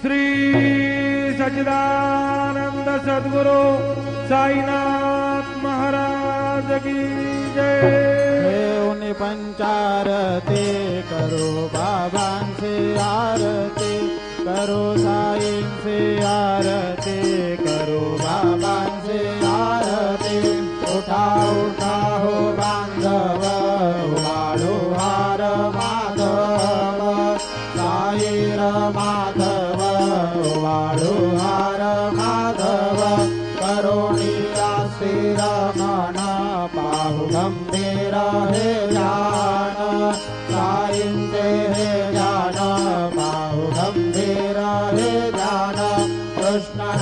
श्री सच्चिदानंद सद्गुरु साईनाथ महाराज की जय। उन्हें पंचारती करो बाबांची आरती करो साईंची आरती करो बाबांची आरती। उठा उठा हो बांधव वाळू हार माधव साईर माधव वाळू हार माधव करुणिया स्थिर मन पाहु गंभीर हे ज्ञान साईंचे हे ज्ञान पाहु गंभीर हे ज्ञान कृष्ण